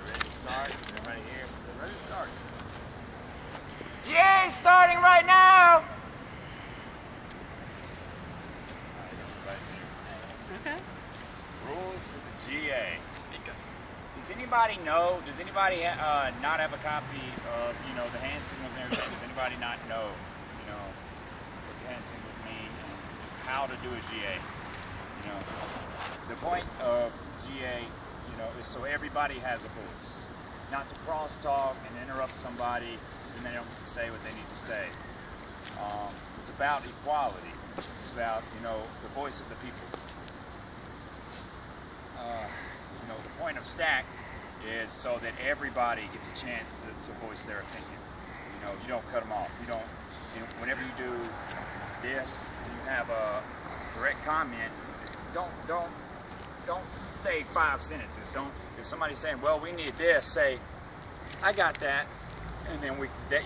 Ready to start? Everybody here? We're ready to start. GA starting right now! Okay. Rules for the GA. Does anybody not have a copy of, the hand signals and everything? Does anybody not know, what the hand signals mean and how to do a GA? The point of GA, is so everybody has a voice. Not to crosstalk and interrupt somebody because then they don't get to say what they need to say. It's about equality. It's about, the voice of the people. The point of stack is so that everybody gets a chance to voice their opinion. You don't cut them off. Whenever you do this and you have a direct comment, don't say 5 sentences. If somebody's saying, well, we need this, say, I got that, and then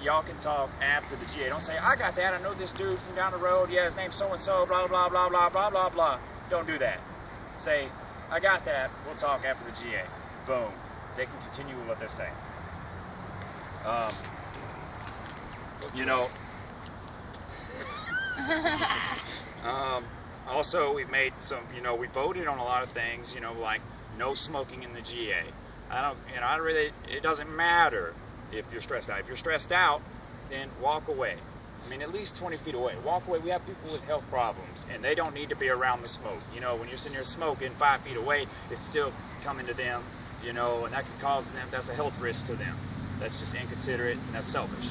y'all can talk after the GA. Don't say, I got that, I know this dude from down the road, yeah, his name's so-and-so, blah, blah, blah, blah, blah, blah, blah. Don't do that. Say, I got that, we'll talk after the GA. Boom. They can continue with what they're saying. Also, we've made some, we voted on a lot of things, like no smoking in the GA. It doesn't matter if you're stressed out. If you're stressed out, then walk away. At least 20 feet away. Walk away. We have people with health problems, and they don't need to be around the smoke. When you're sitting there smoking 5 feet away, it's still coming to them, and that can cause them, that's a health risk to them. That's just inconsiderate, and that's selfish.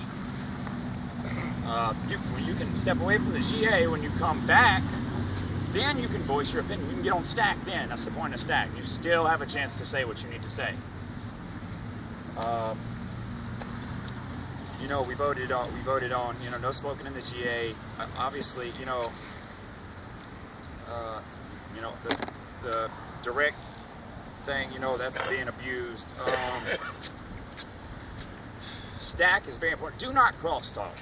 You can step away from the GA when you come back, then you can voice your opinion. You can get on stack then. That's the point of stack. You still have a chance to say what you need to say. We voted on, no smoking in the GA. Obviously, the direct thing, that's being abused. Stack is very important. Do not crosstalk.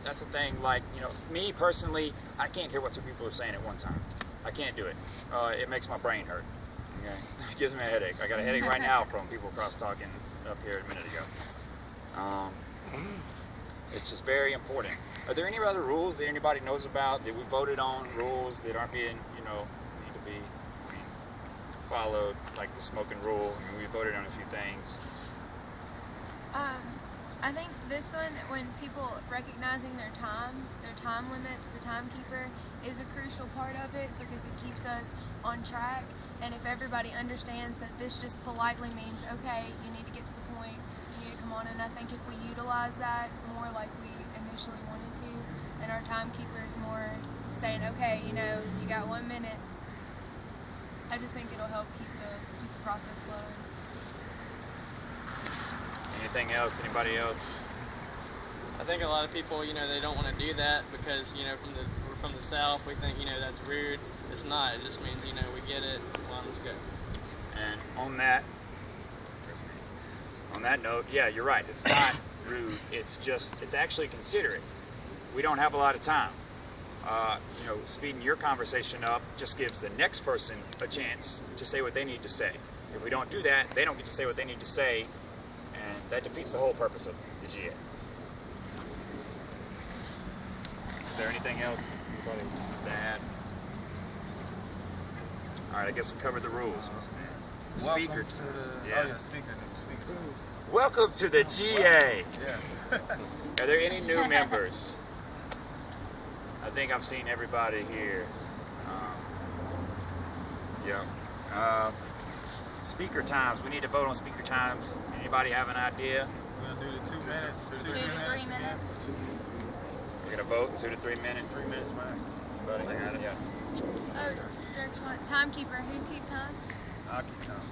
That's a thing. Like, me personally, I can't hear what two people are saying at one time. I can't do it. It makes my brain hurt. Okay, it gives me a headache. I got a headache right now from people crosstalking up here a minute ago. It's just very important. Are there any other rules that anybody knows about that we voted on? Rules that aren't being, need to be followed, like the smoking rule. We voted on a few things. I think this one, when people recognizing their time limits, the timekeeper is a crucial part of it because it keeps us on track. And if everybody understands that this just politely means, okay, you need to get to the point, you need to come on, and I think if we utilize that more like we initially wanted to, and our timekeeper is more saying, okay, you got 1 minute, I just think it'll help keep the process flowing. Anything else? Anybody else? I think a lot of people, they don't want to do that because, we're from the South. We think, that's rude. It's not. It just means, we get it. Well, let's go. And on that note, yeah, you're right. It's not rude. It's actually considerate. We don't have a lot of time. Speeding your conversation up just gives the next person a chance to say what they need to say. If we don't do that, they don't get to say what they need to say, and that defeats the whole purpose of the GA. Is there anything else anybody wants to add? All right, I guess we covered the rules. What's next? Speaker. Speaker. Welcome to the GA. Yeah. Are there any new members? I think I've seen everybody here. Speaker times. We need to vote on speaker times. Anybody have an idea? We're going to do the 2 minutes. 2 to 3 minutes again. We're going to vote in 2 to 3 minutes. 3 minutes max. Anybody got it? Yeah. Oh, timekeeper. Who keep time? I'll keep time.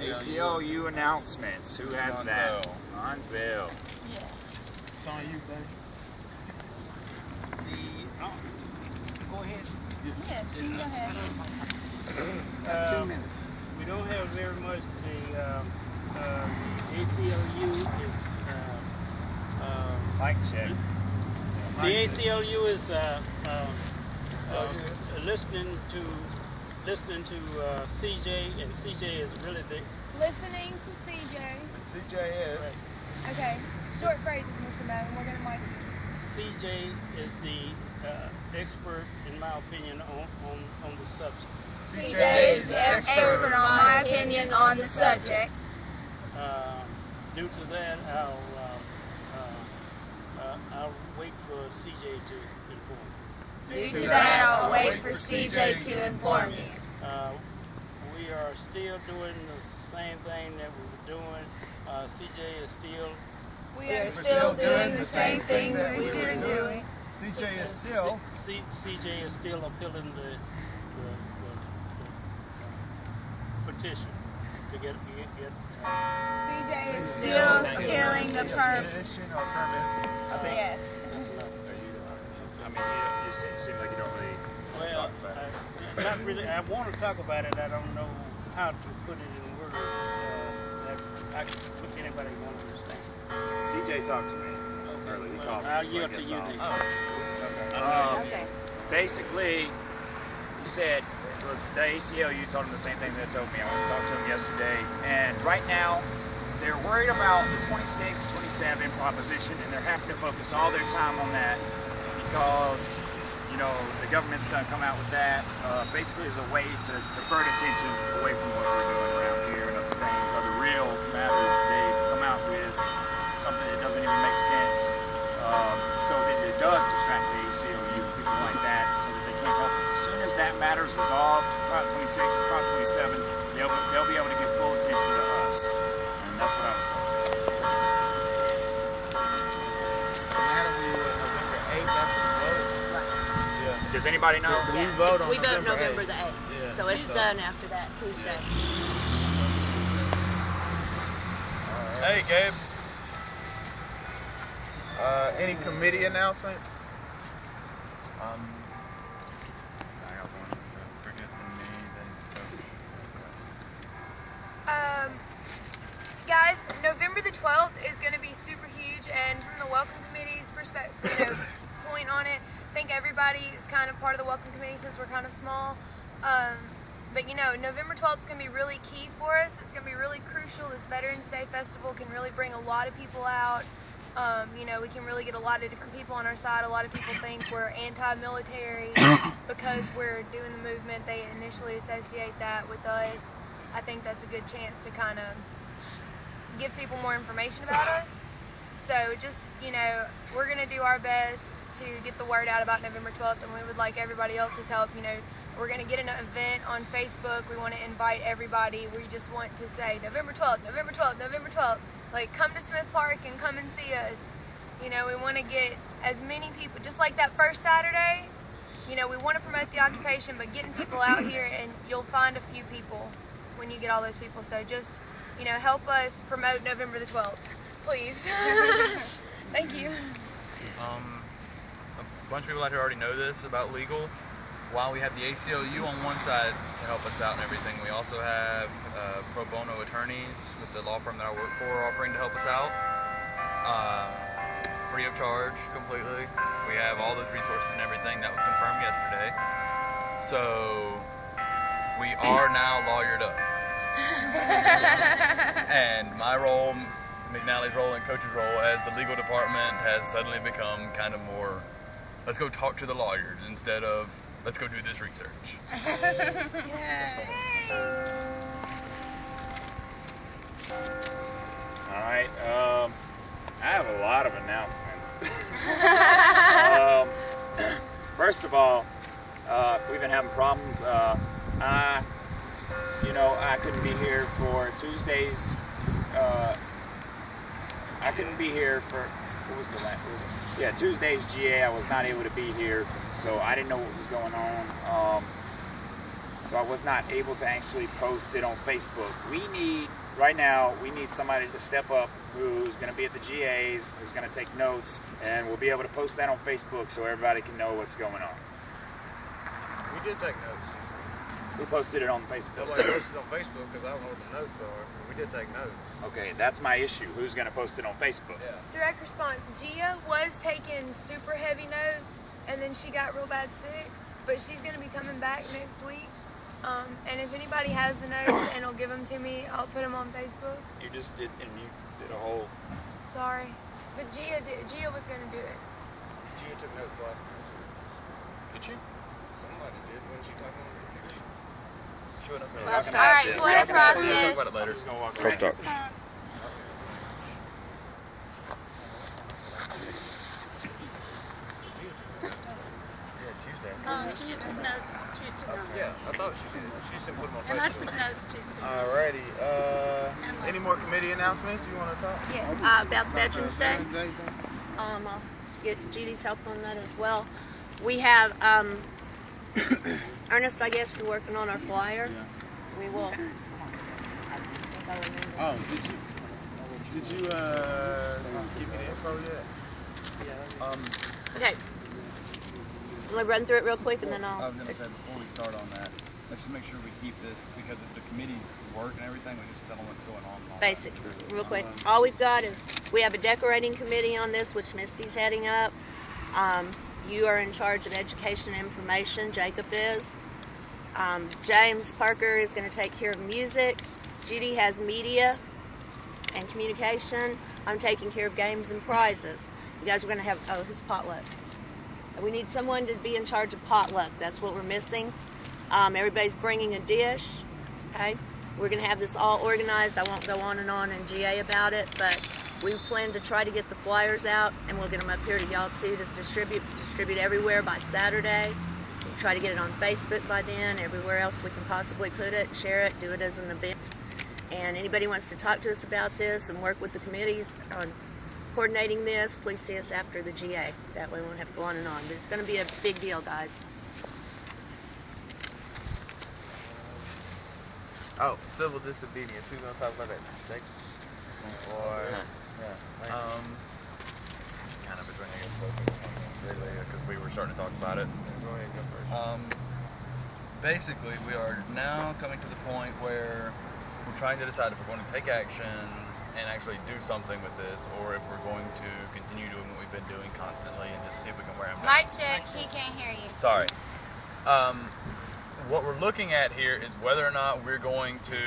ACLU announcements. Who has that? Monzel. Yeah. It's on you, buddy. Go ahead. Yeah, you go ahead. 2 minutes. We don't have very much. The ACLU is Mic check. The ACLU is listening to CJ, and CJ is really the. Listening to CJ. CJ is. Okay. Short phrases, Mr. Madden. We're gonna mic you. CJ is the expert, in my opinion, on the subject. CJ is the expert on my opinion on the subject. Due to that, I'll wait for CJ to inform. Due to that, I'll wait for CJ to inform you. We are still doing the same thing that we were doing. CJ is still. We are still doing the same thing that we've been doing. CJ is still. CJ is still appealing the petition to get. CJ is still appealing the permit. Yes. I mean, you seem like you don't really talk about it. Not really. I want to talk about it. I don't know how to put it in words that anybody won't understand. CJ talked to me earlier. He called me. I'll so I yield to guess you I'll- then. Okay. Basically, he said the ACLU told him the same thing that told me. I went and talked to him yesterday, and right now they're worried about the 26, 27 proposition, and they're having to focus all their time on that because, you know, the government's done come out with that basically as a way to divert attention away from what we're doing around here and other things, other real matters they've come out with, something that doesn't even make sense, so that it does distract the ACLU, people like that, so that they can't help us. As soon as that matter is resolved, Prop 26 and Prop 27, they'll be able to give full attention to us. And that's what I was told. Does anybody know? Do we vote on We vote November November the 8th. Yeah. So it's done after that, Tuesday. Hey, Gabe. Any committee announcements? I got one quicker than me, Guys, November the 12th is going to be super huge, and from the Welcome Committee's perspective, point on it, I think everybody is kind of part of the Welcome Committee since we're kind of small. But November 12th is going to be really key for us. It's going to be really crucial. This Veterans Day Festival can really bring a lot of people out. We can really get a lot of different people on our side. A lot of people think we're anti-military because we're doing the movement. They initially associate that with us. I think that's a good chance to kind of give people more information about us. So just, we're going to do our best to get the word out about November 12th, and we would like everybody else's help. We're going to get an event on Facebook. We want to invite everybody. We just want to say November 12th, November 12th, November 12th. Like, come to Smith Park and come and see us. We want to get as many people, just like that first Saturday, we want to promote the occupation, but getting people out here, and you'll find a few people when you get all those people. So just, help us promote November the 12th, please. Thank you. A bunch of people out here already know this about legal. While we have the ACLU on one side to help us out and everything, we also have pro bono attorneys with the law firm that I work for offering to help us out. Free of charge completely. We have all those resources and everything. That was confirmed yesterday. So we are now lawyered up. And my role, McNally's role, and Coach's role as the legal department has suddenly become kind of more, let's go talk to the lawyers instead of let's go do this research. All right. I have a lot of announcements. First of all, we've been having problems. I couldn't be here for Tuesdays. I couldn't be here for Tuesday's GA. I was not able to be here, so I didn't know what was going on. So I was not able to actually post it on Facebook. We need somebody to step up who's going to be at the GAs, who's going to take notes, and we'll be able to post that on Facebook so everybody can know what's going on. We did take notes. Who posted it on Facebook? Nobody posted on Facebook because I don't know what the notes are. We did take notes. Okay, that's my issue. Who's going to post it on Facebook? Yeah. Direct response. Gia was taking super heavy and then she got real bad sick, but she's gonna be coming back next week. And if anybody has the notes and will give them to me, I'll put them on Facebook. You just did, and you did a whole. Sorry, but Gia was gonna do it. Gia took notes last time too. Did you? Somebody did when she talked on the computer. She went up there. Well, I can all ask right, this. what Yeah, a I can ask this. We'll process. talk about it later. Just gonna walk Coke around. talk. She took notes Tuesday night. Yeah, I thought she did. She just didn't put them on And I Facebook. took notes Tuesday night. Alrighty. Any more committee announcements you want to talk? About Veterans Day. I'll get Judy's help on that as well. We have Ernest, I guess you're working on our flyer. We will. Oh, did you give me the info yet? Okay. I'm gonna run through it real quick and then I I'll. was gonna say before we start on that, let's just make sure we keep this because it's the committee's work and everything. We just tell them what's going on. And all Basic, that. real quick. All we've got is we have a decorating committee on this, which Misty's heading up. You are in charge of education and information. Jacob is. James Parker is going to take care of music. Judy has media and communication. I'm taking care of games and prizes. You guys are going to have who's potluck? We need someone to be in charge of potluck. That's what we're missing. Everybody's bringing a dish. Okay. We're going to have this all organized. I won't go on in GA about it, but we plan to try to get the flyers out, and we'll get them up here to y'all too to distribute everywhere by Saturday. We'll try to get it on Facebook by then, everywhere else we can possibly put it, share it, do it as an event. And anybody wants to talk to us about this and work with the committees on coordinating this, please see us after the GA. That way we won't have to go on and on. But it's going to be a big deal, guys. Oh, civil disobedience. Who's gonna talk about that? Jake? Or It's kind of between I guess both of them, really, because we were starting to talk about it. go ahead, go first. Basically, we are now coming to the point where we're trying to decide if we're going to take action and actually do something with this, or if we're going to continue doing what we've been doing constantly and just see if we can wear them down. Mic check, he can't hear you. Sorry. What we're looking at here is whether or not we're going to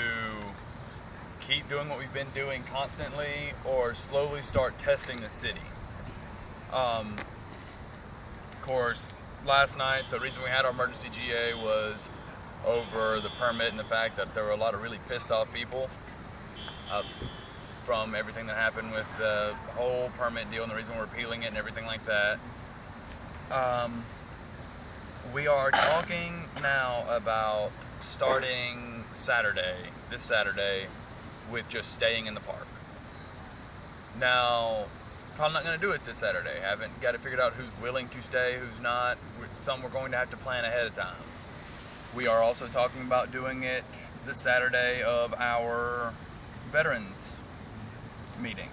keep doing what we've been doing constantly or slowly start testing the city. Of course, last night, the reason we had our emergency GA was over the permit and the fact that there were a lot of really pissed off people from everything that happened with the whole permit deal and the reason we're appealing it and everything like that. We are talking now about starting this Saturday, with just staying in the park. Now, probably not going to do it this Saturday. Haven't got it figured out who's willing to stay, who's not. Some we're going to have to plan ahead of time. We are also talking about doing it this Saturday of our veterans meeting,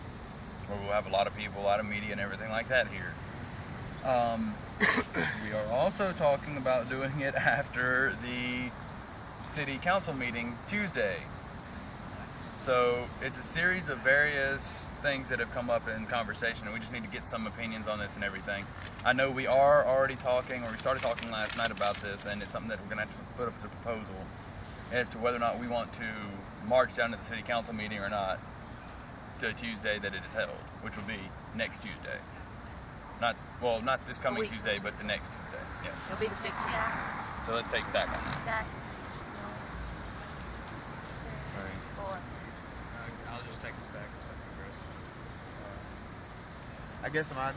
where we'll have a lot of people, a lot of media and everything like that here. We are also talking about doing it after the city council meeting Tuesday. So it's a series of various things that have come up in conversation, and we just need to get some opinions on this and everything. I know we are already talking, or we started talking last night about this, and it's something that we're going to have to put up as a proposal as to whether or not we want to march down to the city council meeting or not the Tuesday that it is held, which will be next Tuesday. Not this coming Tuesday, but the next Tuesday. Yes. It'll be the big stack. So let's take stack on that. Stack. I'll just take a stack of something, Chris. I guess my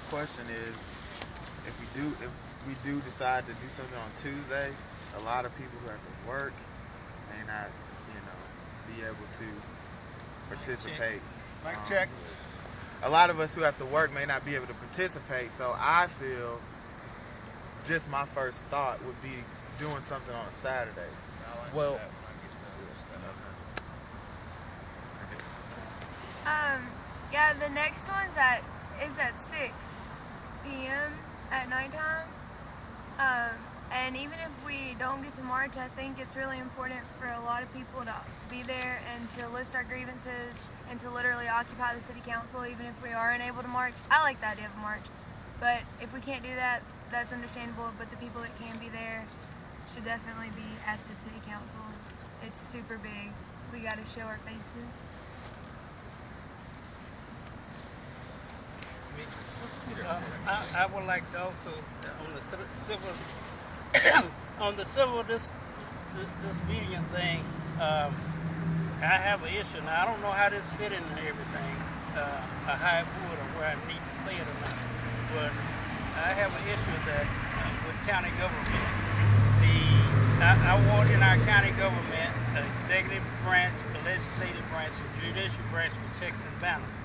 question is, if we do decide to do something on Tuesday, a lot of people who have to work may not, be able to participate. Mic check. A lot of us who have to work may not be able to participate, so I feel just my first thought would be doing something on a Saturday. Well, Yeah, the next one's is at 6 p.m. at nighttime. And even if we don't get to march, I think it's really important for a lot of people to be there and to list our grievances and to literally occupy the city council, even if we are unable to march. I like the idea of a march. But if we can't do that, that's understandable. But the people that can be there should definitely be at the city council. It's super big. We got to show our faces. I would like to also on the civil on the civil disobedience thing. I have an issue now. I don't know how this fit into everything, or how it would, or where I need to say it or not. But I have an issue that with county government. I want in our county government an executive branch, a legislative branch, a judicial branch with checks and balances.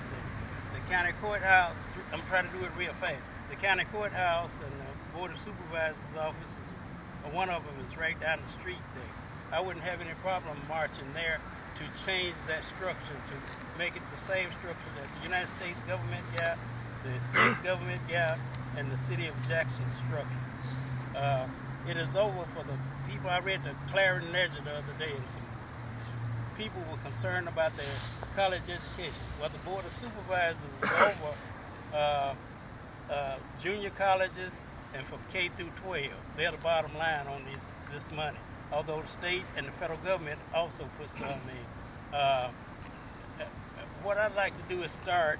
The county courthouse, I'm trying to do it real fast. The county courthouse and the Board of Supervisors office, one of them is right down the street there. I wouldn't have any problem marching there to change that structure, to make it the same structure that the United States government got, the state government got, and the city of Jackson structure. It is over for the people. I read the Clarion Ledger the other day, and some people were concerned about their college education. Well, the Board of Supervisors is over junior colleges and from K through 12. They're the bottom line on this money. Although the state and the federal government also put some in. What I'd like to do is start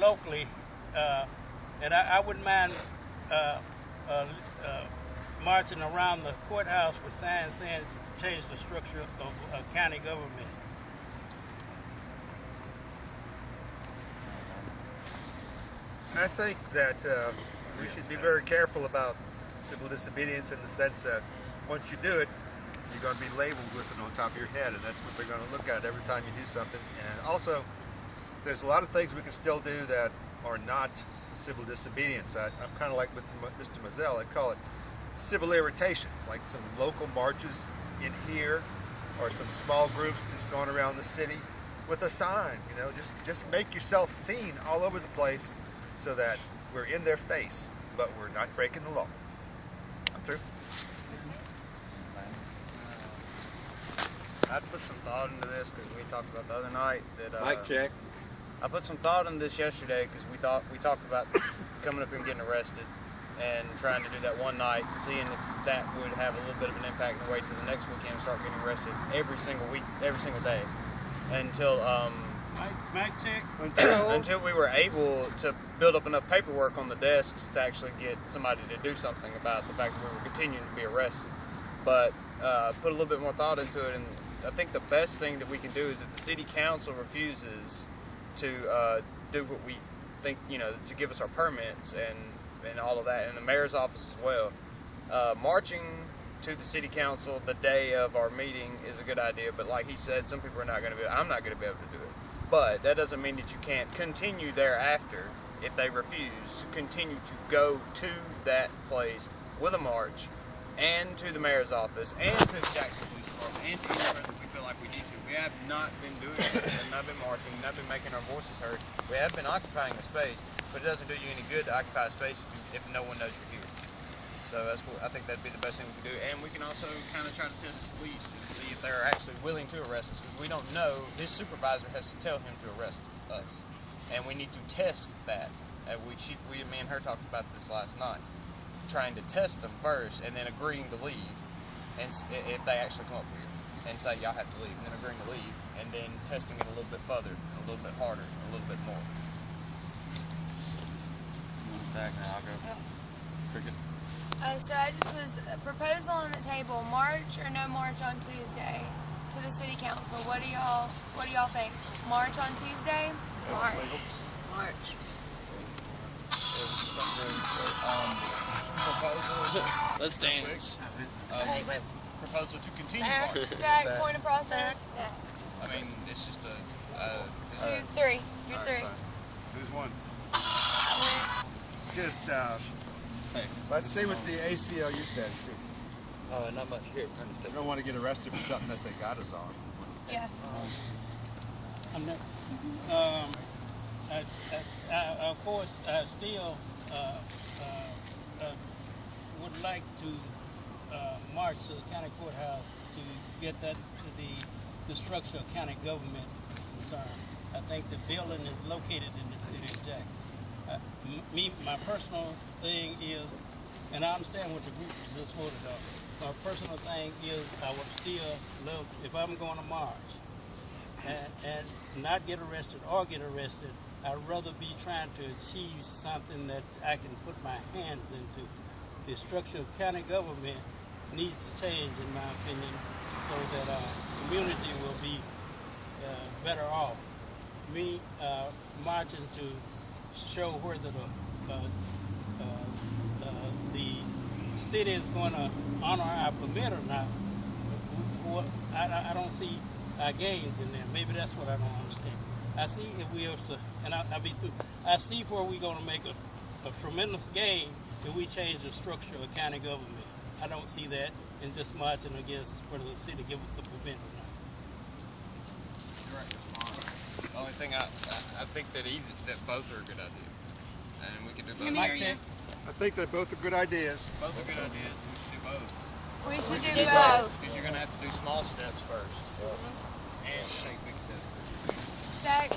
locally, and I wouldn't mind marching around the courthouse with signs saying change the structure of county government. I think that we should be very careful about civil disobedience in the sense that once you do it, you're going to be labeled with it on top of your head, and that's what they're going to look at every time you do something. And also, there's a lot of things we can still do that are not civil disobedience. I'm kind of like with Mr. Mazzell, I'd call it civil irritation, like some local marches in here, or some small groups just going around the city with a sign. You know, just make yourself seen all over the place, so that we're in their face, but we're not breaking the law. I'm through. I'd put some thought into this because we talked about the other night that. Mic check. I put some thought into this yesterday because we talked about coming up here and getting arrested and trying to do that one night, seeing if that would have a little bit of an impact and wait till the next weekend and start getting arrested every single week, every single day, until Mic check. until we were able to build up enough paperwork on the desks to actually get somebody to do something about the fact that we were continuing to be arrested. But put a little bit more thought into it, and I think the best thing that we can do is if the city council refuses to do what we think, to give us our permits and all of that, and the mayor's office as well, marching to the city council the day of our meeting is a good idea. But like he said, some people are not going to be. I'm not going to be able to do it. But that doesn't mean that you can't continue thereafter if they refuse to continue to go to that place with a march and to the mayor's office and to the Jackson Police Department and to anywhere that we feel like we need to. We have not been doing it. We have not been marching. Not been making our voices heard. We have been occupying a space, but it doesn't do you any good to occupy a space if no one knows you're here. So that's what I think that'd be the best thing we can do. And we can also kind of try to test the police and see if they're actually willing to arrest us, because we don't know. His supervisor has to tell him to arrest us, and we need to test that. Me and her talked about this last night, trying to test them first, and then agreeing to leave, and if they actually come up here and say y'all have to leave, and then agreeing to leave, and then testing it a little bit further, a little bit harder, a little bit more. I'll go. Cricket. So I just was a proposal on the table: march or no march on Tuesday to the city council. What do y'all think? March on Tuesday? March. Proposal. Let's dance. Proposal to continue march. Stack, point of process. I mean, it's just a. 2, 3. You're All right, 3. fine. Who's one? Just let's see what the ACLU says too. Not much here. We don't want to get arrested for something that they got us on. Yeah. I'm not, of course, I still would like to march to the county courthouse to get the structure of county government concerned. I think the building is located in the city of Jackson. My personal thing is, and I understand what the group just voted on. My personal thing is I would still love, if I'm going to march and not get arrested or get arrested, I'd rather be trying to achieve something that I can put my hands into. The structure of county government needs to change, in my opinion, so that our community will be better off. Me marching to show whether the city is going to honor our permit or not. I don't see our gains in there. Maybe that's what I don't understand. I see if we are, and I'll be through. I see where we're going to make a tremendous gain if we change the structure of county government. I don't see that in just marching against whether the city give us a permit or not. The only thing I think that both are a good idea, and we can do both. I think that both are good ideas. Both are good ideas. We should do both. We should do both. Because you're gonna have to do small steps first, and take big steps first. Stack.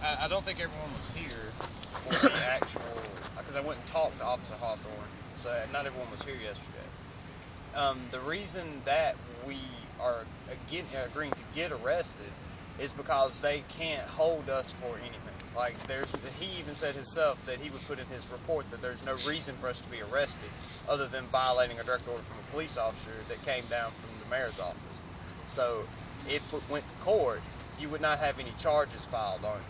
I don't think everyone was here for the actual, because I went and talked to Officer Hawthorne, so not everyone was here yesterday. The reason that we are agreeing to get arrested is because they can't hold us for anything. Like, he even said himself that he would put in his report that there's no reason for us to be arrested other than violating a direct order from a police officer that came down from the mayor's office. So if it went to court, you would not have any charges filed on you.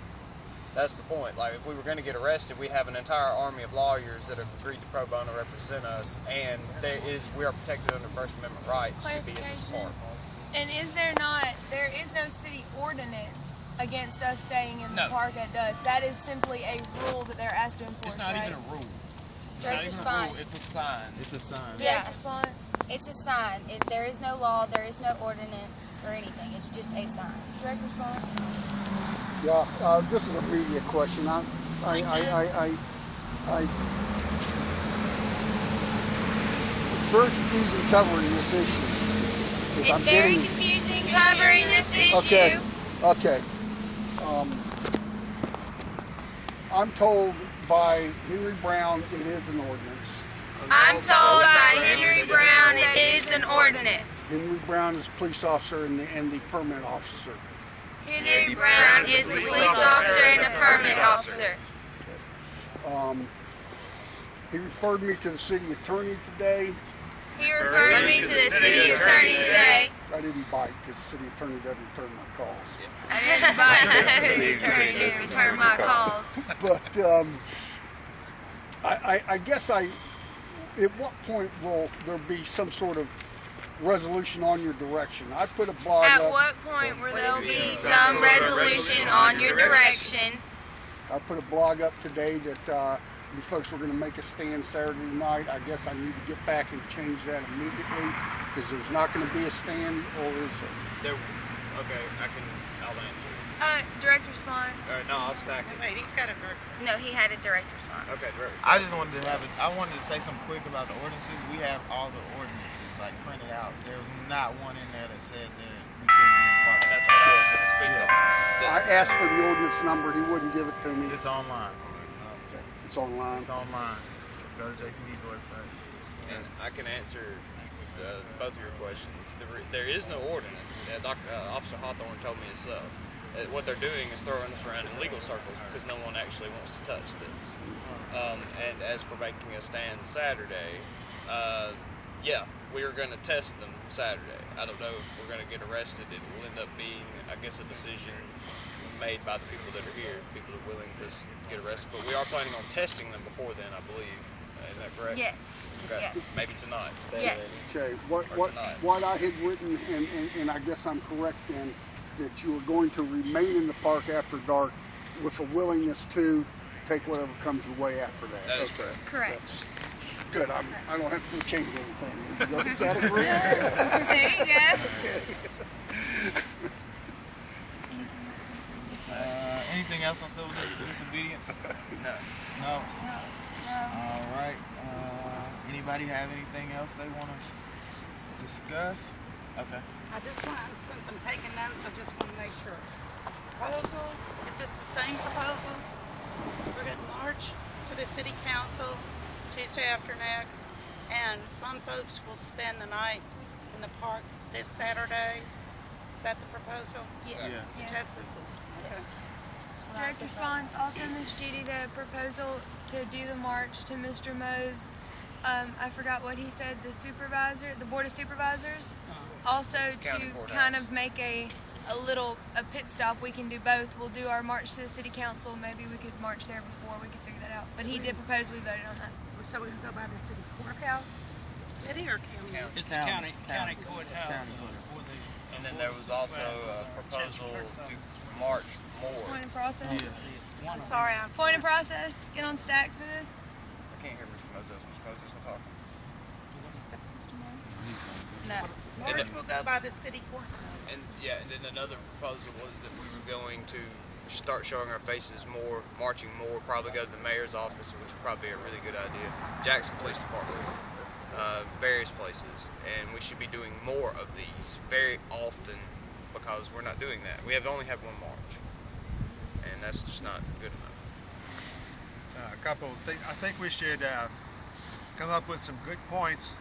That's the point. Like, if we were going to get arrested, we have an entire army of lawyers that have agreed to pro bono represent us, and we are protected under First Amendment rights to be in this park. And there is no city ordinance against us staying in the park at dusk. That is simply a rule that they're asked to enforce. It's not even a rule. Direct response. It's a sign. It's a sign. Yeah. Direct response. It's a sign. There is no law, there is no ordinance or anything. It's just a sign. Direct response. Yeah, this is a media question. It's very confusing covering this issue. It's very confusing covering this issue. Okay. I'm told by Henry Brown it is an ordinance. I'm told by Henry Brown it is an ordinance. Henry Brown is a police officer and the permit officer. Henry Brown is a police officer and a permit officer. He referred me to the city attorney today. He referred me to the city attorney today. I didn't bite because the city attorney doesn't return my calls. I didn't bite because the city attorney didn't return my calls. But I guess at what point will there be some sort of resolution on your direction? I put a blog up. At what point will there be some resolution on your direction? I put a blog up today that you folks were going to make a stand Saturday night. I guess I need to get back and change that immediately because there's not going to be a stand, or is there? Okay, I'll answer. Direct response. No, I'll stack it. Wait, he's got a direct. No, he had a direct response. Okay, direct. I just wanted to I wanted to say something quick about the ordinances. We have all the ordinances like printed out. There was not one in there that said that we couldn't be in the park. That's what I was going to speak on. I asked for the ordinance number. He wouldn't give it to me. It's online. It's online. It's online. Go to JPD's website. And I can answer both of your questions. There is no ordinance. Officer Hawthorne told me himself. What they're doing is throwing us around in legal circles because no one actually wants to touch this. And as for making a stand Saturday, yeah, we are going to test them Saturday. I don't know if we're going to get arrested. It will end up being, I guess, a decision made by the people that are here, people that are willing to get arrested. But we are planning on testing them before then, I believe. Is that correct? Yes. Okay. Yes. Maybe tonight. Yes. Okay. What I had written, and I guess I'm correct then, that you are going to remain in the park after dark with a willingness to take whatever comes your way after that. That is correct. Correct. That's good. I don't have to change anything. Is that agree? There you go. Anything else on civil disobedience? No. No? All right. Anybody have anything else they want to discuss? Okay. I just want, since I'm taking notes, I just want to make sure. proposal, is this the same proposal? We're going to march to the city council Tuesday after next, and some folks will spend the night in the park this Saturday. Is that the proposal? Yes. To test the system. Okay. Direct response. Also, Ms. Judy, the proposal to do the march to Mr. Moe's, I forgot what he said, the Board of Supervisors. Also to kind of make a pit stop, we can do both. We'll do our march to the city council. Maybe we could march there before, we could figure that out. But he did propose, we voted on that. So we can go by the city courthouse? City or county? It's the county courthouse. And then there was also a proposal to march more. Point of process. I'm sorry. Point of process. Get on stack for this. I can't hear Mr. Moses. Mr. Moses will talk. No. March will go by the city courthouse. And yeah, and then another proposal was that we were going to start showing our faces more, marching more, probably go to the mayor's office, which would probably be a really good idea. Jackson Police Department, various places, and we should be doing more of these very often because we're not doing that. We only have one march, and that's just not good enough. A couple of things. I think we should come up with some good points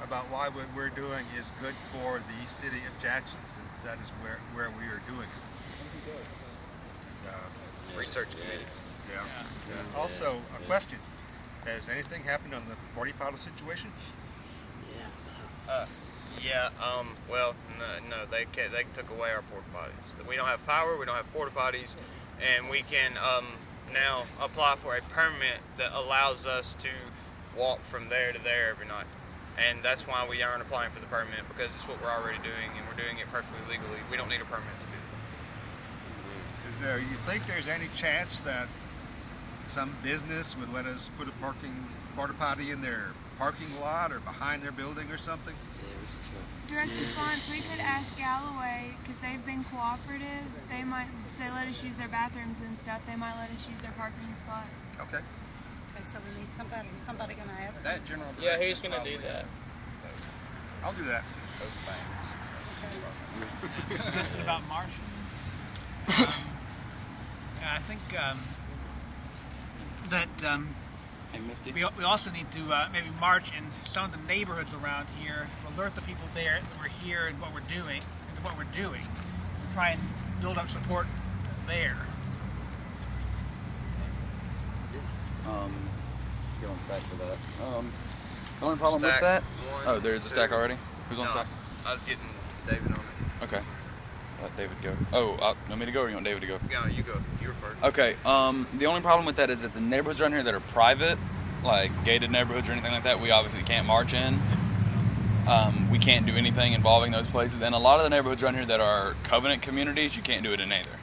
about why what we're doing is good for the city of Jackson, since that is where we are doing it. Research committee. Yeah. Also, a question. Has anything happened on the porta potty situation? Well, no, they took away our porta potties. We don't have power, we don't have porta potties, and we can now apply for a permit that allows us to walk from there to there every night. And that's why we aren't applying for the permit, because it's what we're already doing, and we're doing it perfectly legally. We don't need a permit to do that. You think there's any chance that some business would let us put a porta potty in their parking lot or behind their building or something? Direct response, we could ask Galloway, because they've been cooperative. They let us use their bathrooms and stuff. They might let us use their parking spot. Okay. Okay, so we need somebody going to ask That general Yeah, he's going to do that. I'll do that. Those banks. Question about March. I think that Hey, Misty. we also need to maybe march in some of the neighborhoods around here, alert the people there that we're here and what we're doing, and try and build up support there. Get on stack for that. The only problem with that? Oh, there's a stack already? Who's on stack? I was getting David on it. Okay. Let David go. Oh, you want me to go or you want David to go? Yeah, you go. You're first. Okay, the only problem with that is that the neighborhoods around here that are private, like gated neighborhoods or anything like that, we obviously can't march in. We can't do anything involving those places. And a lot of the neighborhoods around here that are covenant communities, you can't do it in either.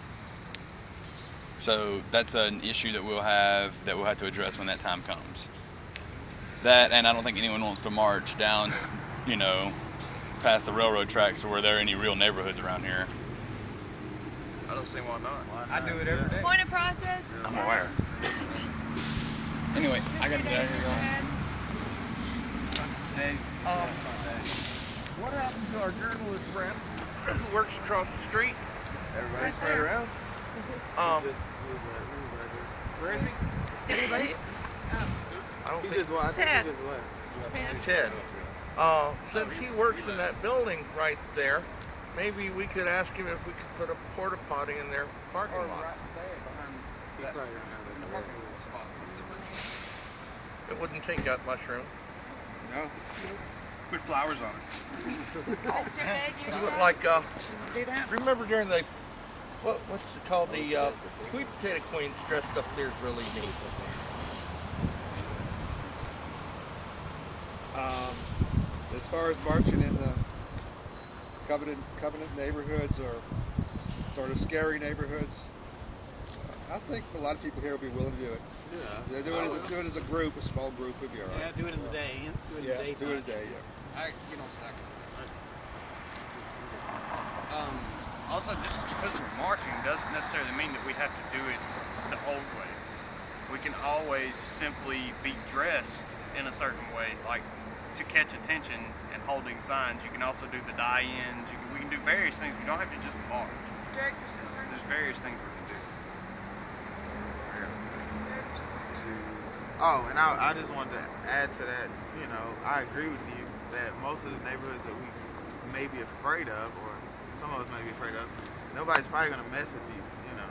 So that's an issue that we'll have to address when that time comes. That, and I don't think anyone wants to march down, past the railroad tracks or where there are any real neighborhoods around here. I don't see why not. I do it every day. Point of process. I'm aware. Anyway, I gotta get out of here. What happened to our journalist friend who works across the street? Everybody's right around. Where is he? Did he leave? I don't He think just left. Ted. He just left. Ted. Since he works in that building right there, maybe we could ask him if we could put a porta potty in their parking lot. He probably don't have it. It wouldn't take that much room. No. Put flowers on it. Mr. Ed, you Does it said? like, remember during the, what's it called, the Sweet Potato Queen's dressed up there is really neat. As far as marching in the covenant neighborhoods or sort of scary neighborhoods, I think a lot of people here will be willing to do it. Yeah. They do it as a group, a small group would be all right. Yeah, do it in the day. Do it a day, yeah. I get on stack on that. Also, just because we're marching doesn't necessarily mean that we have to do it the old way. We can always simply be dressed in a certain way, like to catch attention and holding signs. You can also do the die-ins. We can do various things. We don't have to just march. There's various things we can do. Oh, and I just wanted to add to that, you know, I agree with you that most of the neighborhoods that we may be afraid of, or some of us may be afraid of, nobody's probably going to mess with you, you know,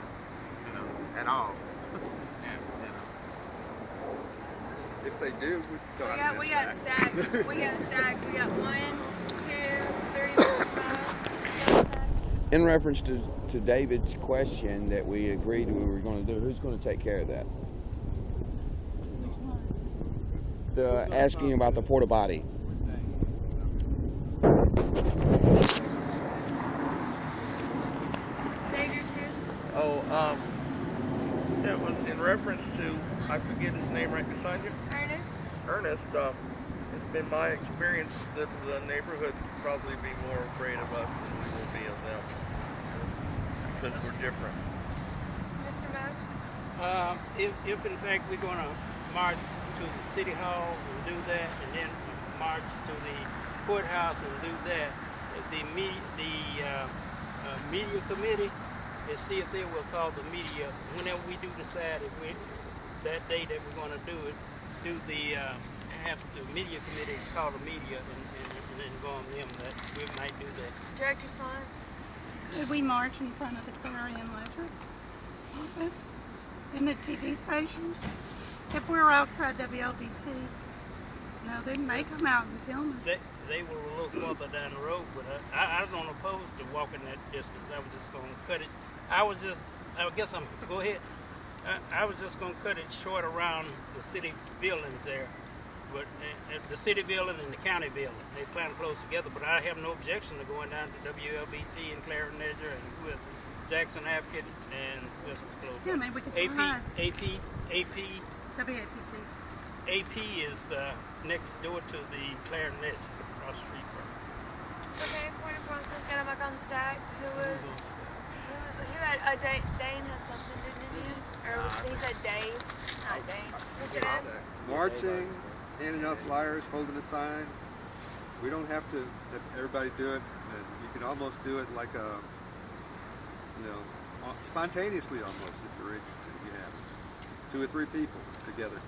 at all. Yeah. You know. If they do, We got stacks. We got stacks. We got 1, 2, 3, Mr. Mo. In reference to David's question that we agreed we were going to do, who's going to take care of that? Asking about the porta potty. Oh, it was in reference to, I forget his name right beside you. Ernest. It's been my experience that the neighborhoods would probably be more afraid of us than we will be of them, because we're different. Mr. Mo? If in fact we're going to march to the city hall and do that, and then march to the courthouse and do that, the media committee, and see if they will call the media whenever we do decide if that day that we're going to do it. Have the media committee call the media and inform them that we might do that. Director Swans? Could we march in front of the Clarion Ledger office and the TV stations? If we're outside WLBP, they may come out and film us. They were a little further down the road, but I don't oppose to walking that distance. I was just going to cut it. Go ahead. I was just going to cut it short around the city buildings there. But the city building and the county building, they plan close together. But I have no objection to going down to WLBT and Clarion Ledger and who else? Jackson Advocate and who else was close? Yeah, maybe we could AP. WAPT. AP is next door to the Clarion Ledger, across the street from it. Okay, point of process, got him back on the stack. Who had Dane had something, didn't he? Or he said Dave, not Dane. Mr. Dave? Marching, handing out flyers, holding a sign. We don't have to let everybody do it. You can almost do it like spontaneously almost, if you're interested. You have 2 or 3 people together.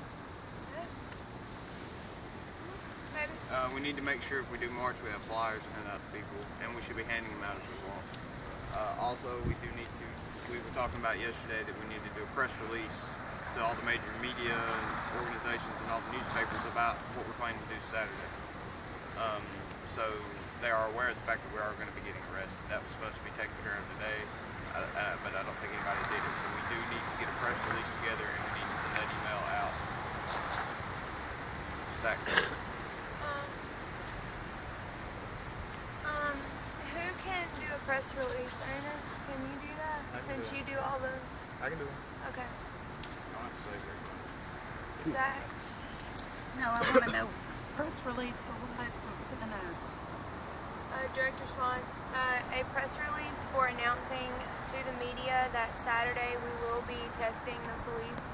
We need to make sure if we do march, we have flyers to hand out to people, and we should be handing them out as we walk. Also, we were talking about yesterday that we need to do a press release to all the major media and organizations and all the newspapers about what we're planning to do Saturday. So they are aware of the fact that we are going to be getting arrested. That was supposed to be taken care of today, but I don't think anybody did it. So we do need to get a press release together, and we need to send that email out. Stack. Who can do a press release? Ernest, can you do that? Since you do all the... I can do it. Okay. Stack? No, I want to know press release for what? For the notes. Director Swans, a press release for announcing to the media that Saturday we will be testing the police,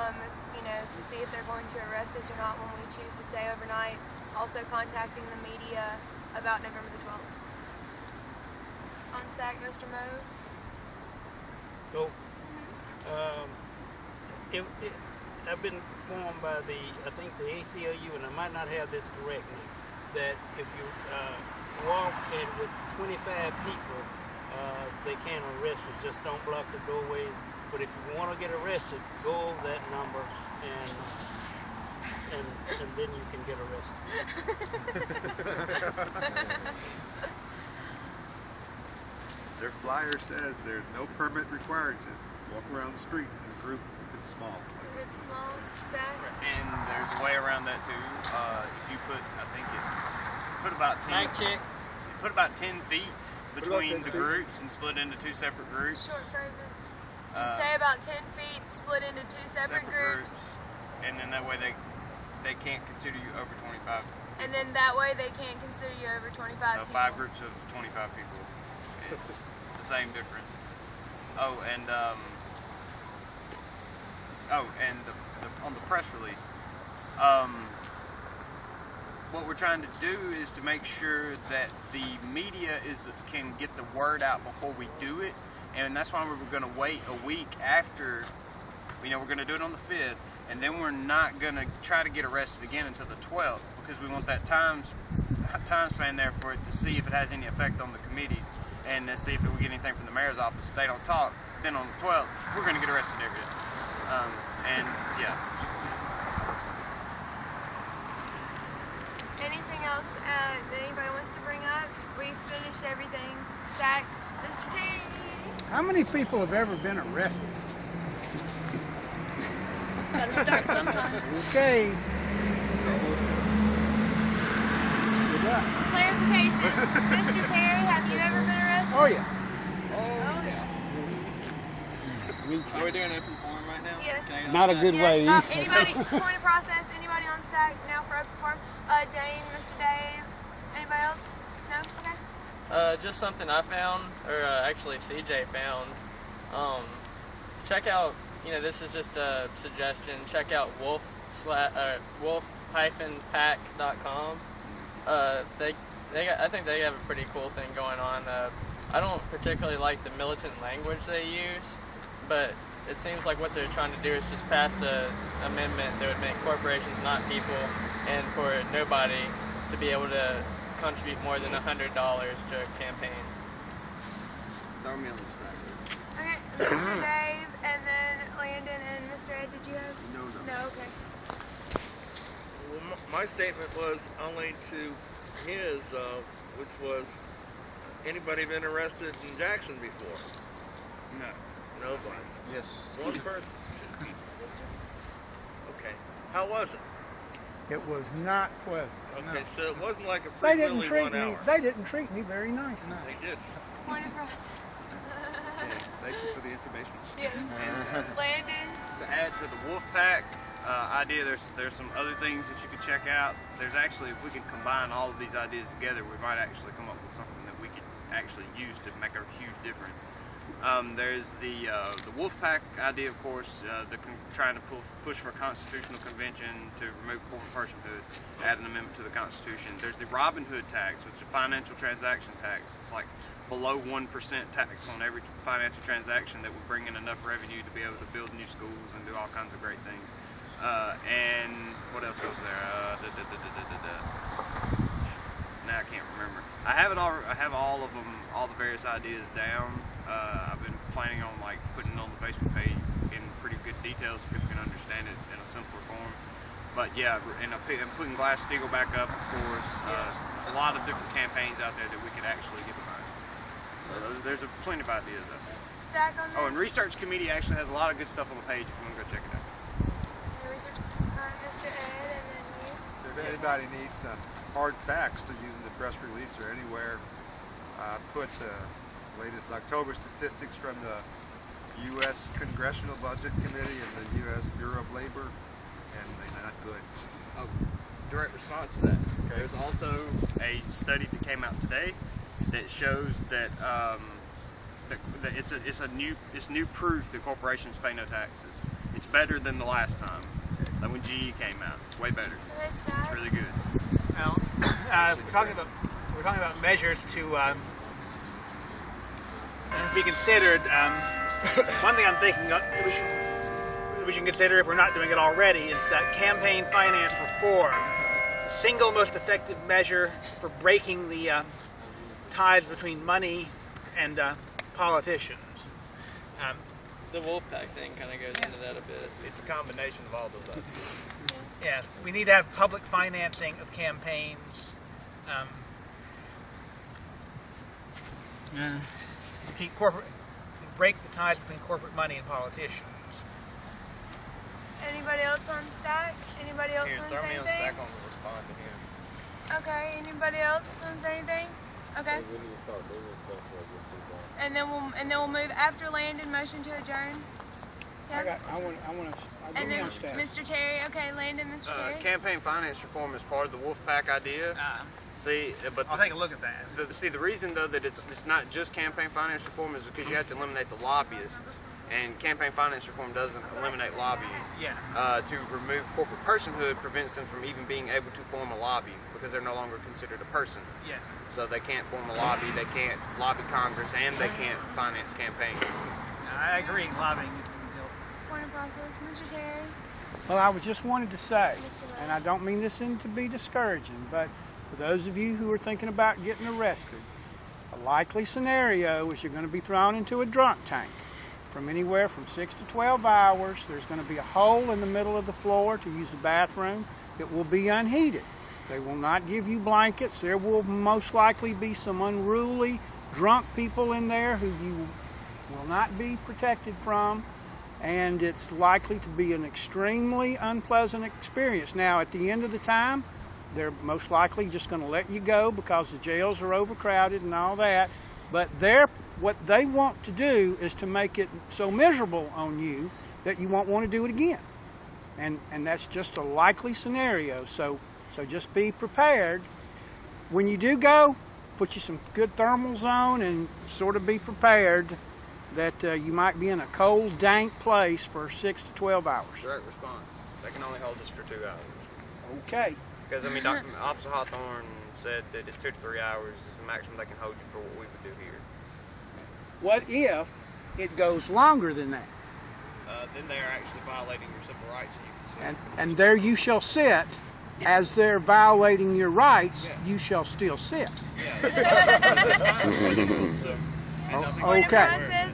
to see if they're going to arrest us or not when we choose to stay overnight. Also contacting the media about November the 12th. On stack, Mr. Mo. I've been informed by I think the ACLU, and I might not have this correctly, that if you walk in with 25 people, they can't arrest you. Just don't block the doorways. But if you want to get arrested, go over that number and then you can get arrested. Their flyer says there's no permit required to walk around the street in a group if it's small. If it's small, stack. And there's a way around that too. If you put, I think put about 10. Mic check. Put about 10 feet between the groups and split into 2 separate groups. Short version. You stay about 10 feet, split into 2 separate groups. And then that way they can't consider you over 25. And then that way they can't consider you over 25 So people. 5 groups of 25 people is the same difference. On the press release, what we're trying to do is to make sure that the media can get the word out before we do it, and that's why we were going to wait a week after. We're going to do it on the 5th, and then we're not going to try to get arrested again until the 12th because we want that time span there for it to see if it has any effect on the committees and to see if we get anything from the mayor's office. If they don't talk, then on the 12th we're going to get arrested every day. And yeah. Anything else that anybody wants to bring up? We finished everything. Stack, Mr. Terry. How many people have ever been arrested? Gotta start sometime. Okay. Clarification. Mr. Terry, have you ever been arrested? Oh yeah. Oh yeah. Are we doing open forum right now? Yes. Not a good way. Anybody, point of process, anybody on stack now for open forum? Dane, Mr. Dave, anybody else? No? Okay. Just something I found, or actually CJ found. Check out, this is just a suggestion. Check out wolf-pack.com. I think they have a pretty cool thing going on. I don't particularly like the militant language they use, but it seems like what they're trying to do is just pass an amendment that would make corporations not people, and for nobody to be able to contribute more than $100 to a campaign. Throw me on the stack. Okay, Mr. Dave, and then Landon and Mr. Ed, did you have? No. No, okay. Well, my statement was only to his, which was, anybody been arrested in Jackson before? No. Nobody. Yes. One person should be. Okay. How was it? It was not pleasant. Okay, so it wasn't like a They free didn't willy treat 1 me. hour. They didn't treat me very nice. They did. Point of process. Thank you for the information. Yes. Landon. To add to the Wolfpack idea, there's some other things that you could check out. There's actually, if we could combine all of these ideas together, we might actually come up with something that we could actually use to make a huge difference. There's the Wolfpack idea, of course, trying to push for a constitutional convention to remove corporate personhood, add an amendment to the Constitution. There's the Robin Hood tax, which is a financial transaction tax. It's like below 1% tax on every financial transaction that would bring in enough revenue to be able to build new schools and do all kinds of great things. And what else was there? Now I can't remember. I have it all. I have all of them, all the various ideas down. I've been planning on putting it on the Facebook page in pretty good detail so people can understand it in a simpler form. But yeah, and I'm putting Glass-Steagall back up, of course. There's a lot of different campaigns out there that we could actually get behind. So there's plenty of ideas out there. Stack on Oh, and Research Committee actually has a lot of good stuff on the page if you want to go check it out. Research. Mr. Ed, and then you. If anybody needs some hard facts to use in the press release or anywhere, put the latest October statistics from the U.S. Congressional Budget Committee and the U.S. Bureau of Labor, and they're not good. Oh, direct response to that. Okay. There's also a study that came out today that shows that that it's new proof that corporations pay no taxes. It's better than the last time. Like when GE came out, it's way better. It's really good. Now, we're talking about measures to be considered. One thing I'm thinking we should consider, if we're not doing it already, is campaign finance reform. The single most effective measure for breaking the ties between money and politicians. The Wolfpack thing kind of goes into that a bit. It's a combination of all those ideas. Yes, we need to have public financing of campaigns. Break the ties between corporate money and politicians. Anybody else on stack? Anybody else want to say anything? Here, throw me on stack on the respond to him. Okay, anybody else want to say anything? Okay. And then we'll move after Landon motion to adjourn. Yeah. And then Mr. Terry. Okay, Landon, Mr. Terry. Campaign finance reform is part of the Wolfpack idea. See, but I'll take a look at that. The reason though that it's not just campaign finance reform is because you have to eliminate the lobbyists, and campaign finance reform doesn't eliminate lobbying. Yeah. To remove corporate personhood prevents them from even being able to form a lobby because they're no longer considered a person. Yeah. So they can't form a lobby, they can't lobby Congress, and they can't finance campaigns. I agree. Lobbying. Point of process, Mr. Terry. Well, I was just wanted to say, and I don't mean this to be discouraging, but for those of you who are thinking about getting arrested, a likely scenario is you're going to be thrown into a drunk tank from anywhere from 6 to 12 hours. There's going to be a hole in the middle of the floor to use the bathroom. It will be unheated. They will not give you blankets. There will most likely be some unruly, drunk people in there who you will not be protected from, and it's likely to be an extremely unpleasant experience. Now, at the end of the time, they're most likely just going to let you go because the jails are overcrowded and all that. But what they want to do is to make it so miserable on you that you won't want to do it again. And that's just a likely scenario. So just be prepared. When you do go, put you some good thermals on and sort of be prepared that you might be in a cold, dank place for 6 to 12 hours. Direct response. They can only hold us for 2 hours. Okay. Because, I mean, Officer Hawthorne said that it's 2 to 3 hours is the maximum they can hold you for what we would do here. What if it goes longer than that? Then they are actually violating your civil rights, and you can sue. And there you shall sit. As they're violating your rights, you shall still sit. Point of Okay. process.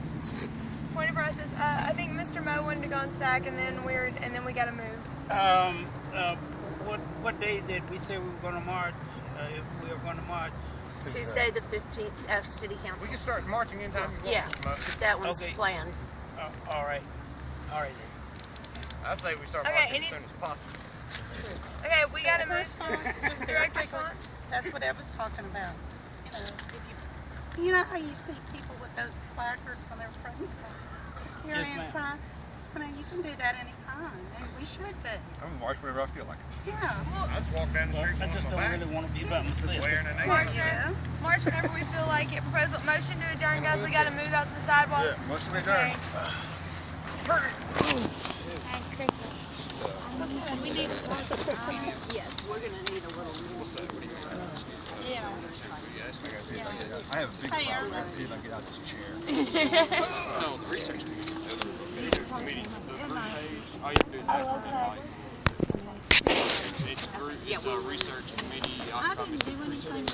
Point of process. I think Mr. Mo wanted to go on stack, and then we got to move. What day did we say we were going to march? If we were going to march? Tuesday the 15th after City Council. We can start marching anytime you want. Yeah, that one's Okay. planned. All right. All right. I say we start Okay, marching as soon as possible. Okay, we got to move. Just Direct response. That's what Eva's talking about. You know how you see people with those placards on their front here Yes, ma'am. inside? I mean, you can do that anytime, and we should be. I'm gonna march whenever I feel like it. Yeah. I just walk down the street. I just don't really want to be by myself. Wearing an March, apron. March whenever we feel like it. Proposal, motion to adjourn, guys. We got to move out to the sidewalk. Yeah, motion to adjourn. Yes, we're going to need a little more. Yeah. I have a big problem. I see if I can get out this chair. No, the research committee. All you have to do is ask for invite. It's a research committee. I didn't do anything.